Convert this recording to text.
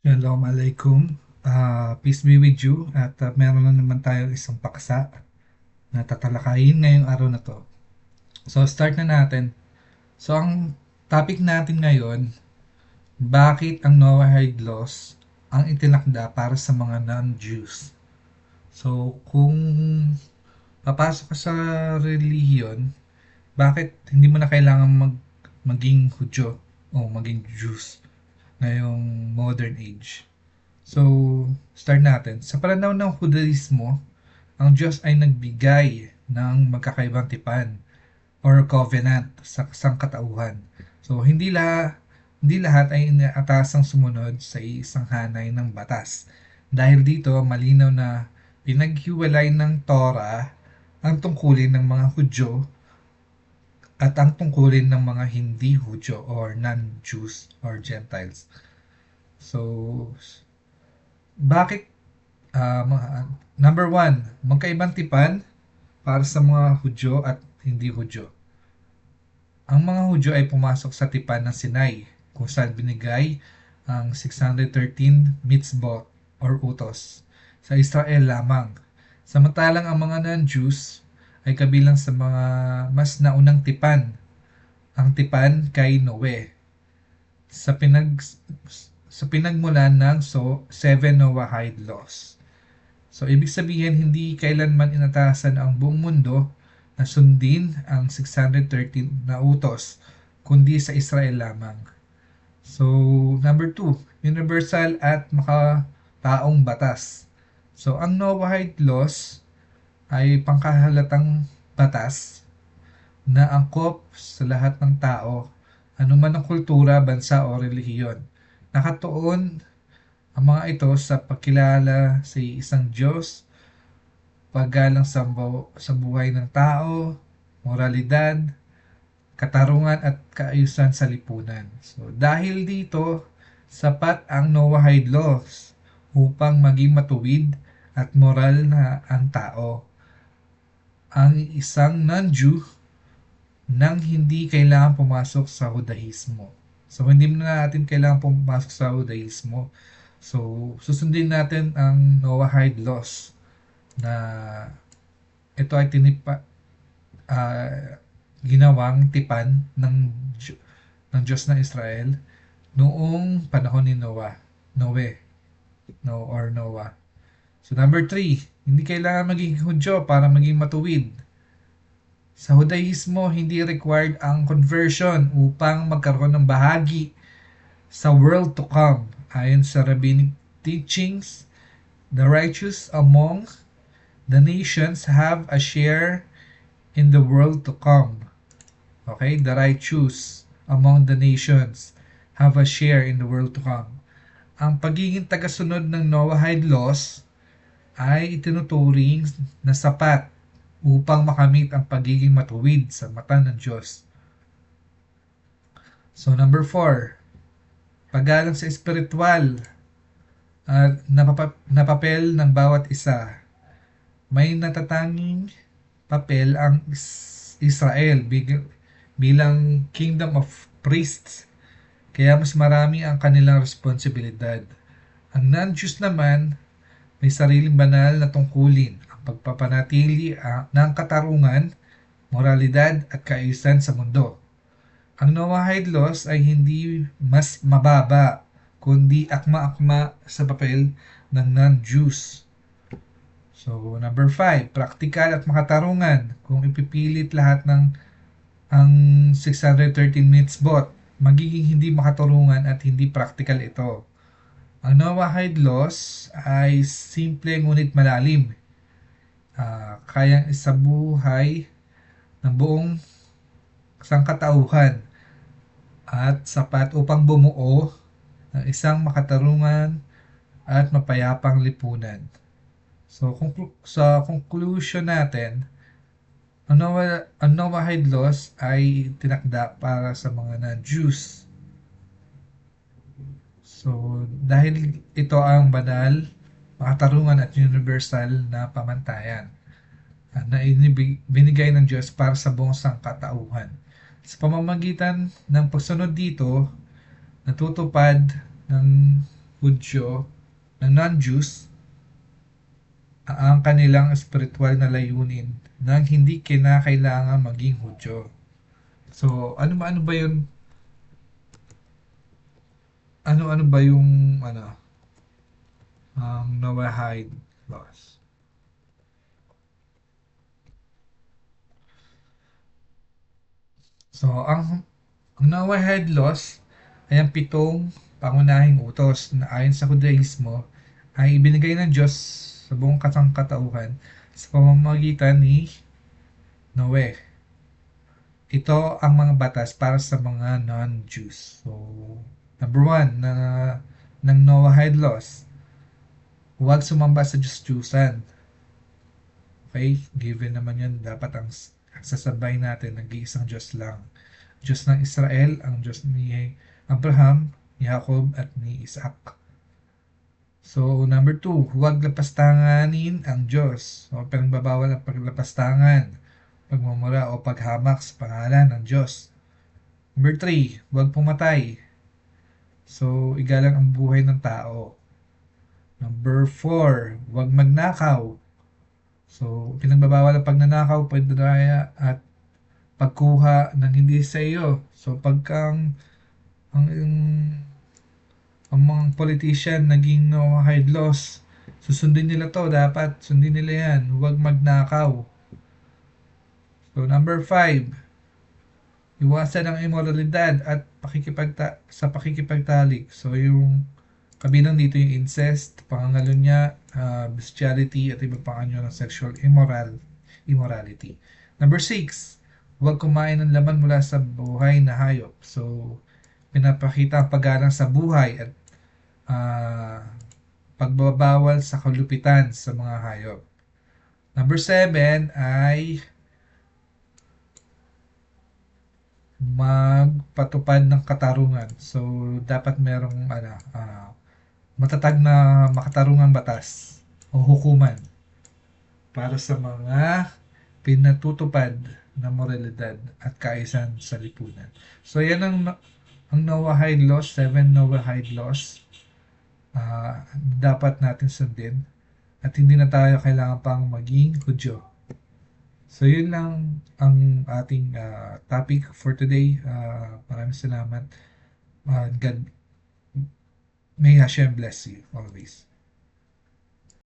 Shalom alaikum. Peace be with you. At meron na naman tayong isang paksa na tatalakayin ngayong araw na to. So, start na natin. So, ang topic natin ngayon, bakit ang Noahide laws ang itinakda para sa mga non-Jews? So, kung papasok ka sa relihiyon, bakit hindi mo na kailangan maging Hudyo o maging Jews ngayong modern age? So, start natin. Sa panahon ng Hudaismo, ang Diyos ay nagbigay ng magkakaibang tipan or covenant sa sangkatauhan. So, hindi lahat ay inaatasang sumunod sa isang hanay ng batas. Dahil dito, malinaw na pinaghiwalay ng Torah ang tungkulin ng mga Hudyo at ang tungkulin ng mga hindi Hudyo or non-Jews or Gentiles. So, bakit number one, magkaibang tipan para sa mga Hudyo at hindi Hudyo. Ang mga Hudyo ay pumasok sa tipan ng Sinai, kung saan binigay ang 613 mitzvot or utos sa Israel lamang. Samantalang ang mga non-Jews ay kabilang sa mga mas naunang tipan, ang tipan kay Noe. Sa pinagmulan ng seven Noahide laws. So, ibig sabihin, hindi kailanman inatasan ang buong mundo na sundin ang 613 na utos, kundi sa Israel lamang. So, number 2, universal at makataong batas. So, ang Noahide laws ay pangkahalatang batas na angkop sa lahat ng tao, anuman ang kultura, bansa o relihiyon. Nakatuon ang mga ito sa pagkilala sa isang Diyos, paggalang sa buhay ng tao, moralidad, katarungan at kaayusan sa lipunan. So, dahil dito, sapat ang Noahide laws upang maging matuwid at moral na ang tao. Ang isang non-Jew nang hindi kailangan pumasok sa Judaismo. So, hindi na natin kailangan pumasok sa Judaismo. So, susundin natin ang Noahide laws na ito ay ginawang tipan ng Diyos ng Israel noong panahon ni Noah. So, number 3, hindi kailangan maging Hudyo para maging matuwid. Sa Judaismo, hindi required ang conversion upang magkaroon ng bahagi sa world to come. Ayon sa rabbinic teachings, the righteous among the nations have a share in the world to come. Okay? The righteous among the nations have a share in the world to come. Ang pagiging tagasunod ng Noahide laws ay itinuturing na sapat upang makamit ang pagiging matuwid sa mata ng Diyos. So, number 4, paggalang sa espiritual na papel ng bawat isa. May natatanging papel ang Israel bilang kingdom of priests, kaya mas marami ang kanilang responsibilidad. Ang non-Jews naman may sariling banal na tungkulin, ang pagpapanatili ng katarungan, moralidad at kaayusan sa mundo. Ang Noahide laws ay hindi mas mababa, kundi akma-akma sa papel ng non-Jews. So, number 5, praktikal at makatarungan. Kung ipipilit lahat ng ang 613 mitzvot, magiging hindi makatarungan at hindi praktikal ito. Ang Noahide laws ay simple ngunit malalim. Kayang isabuhay ng buong sangkatauhan at sapat upang bumuo ng isang makatarungan at mapayapang lipunan. So, sa conclusion natin, ang Noahide laws ay tinakda para sa mga non-Jews. So, dahil ito ang banal, makatarungan at universal na pamantayan na binigay ng Diyos para sa buong sangkatauhan. Sa pamamagitan ng pagsunod dito, natutupad ng Hudyo, na non-Jews, ang kanilang espiritual na layunin nang hindi kinakailangan maging Hudyo. So, ano ba yun? Ano ba yung Noahide laws? So, ang Noahide laws ay ang pitong pangunahing utos na ayon sa Judaismo ay ibinigay ng Diyos sa buong kasangkatauhan sa pamamagitan ni Noe. Ito ang mga batas para sa mga non-Jews. So, number one, ng Noahide laws, huwag sumamba sa Diyos-Diyusan. Okay? Given naman yun, dapat ang sasabay natin, nag-iisang Diyos lang. Diyos ng Israel, ang Diyos ni Abraham, ni Jacob, at ni Isaac. So, number two, huwag lapastanganin ang Diyos. So, pinagbabawal ang paglapastangan, pagmumura o paghamak sa pangalan ng Diyos. Number three, huwag pumatay. So, igalang ang buhay ng tao. Number four, huwag magnakaw. So, pinagbabawal ang pagnanakaw, pagdadaya, at pagkuha ng hindi sa iyo. So, ang mga politician naging no hide laws, susundin nila to, dapat sundin nila yan. Huwag magnakaw. So, number five, iwasan ang immoralidad at sa pakikipagtalik. So, yung kabilang dito yung incest, pangangalunya, bestiality, at iba pang anyo ng sexual immorality. Number 6, huwag kumain ng laman mula sa buhay na hayop. So, pinapakita ang paggalang sa buhay at pagbabawal sa kalupitan sa mga hayop. Number 7 ay magpatupad ng katarungan. So, dapat merong matatag na makatarungang batas o hukuman para sa mga pinatutupad na moralidad at kaayusan sa lipunan. So, yan ang Noahide laws, 7 Noahide laws, dapat natin sundin at hindi na tayo kailangan pang maging Hudyo. So, yun lang ang ating topic for today. Maraming salamat. God, may Hashem bless you always.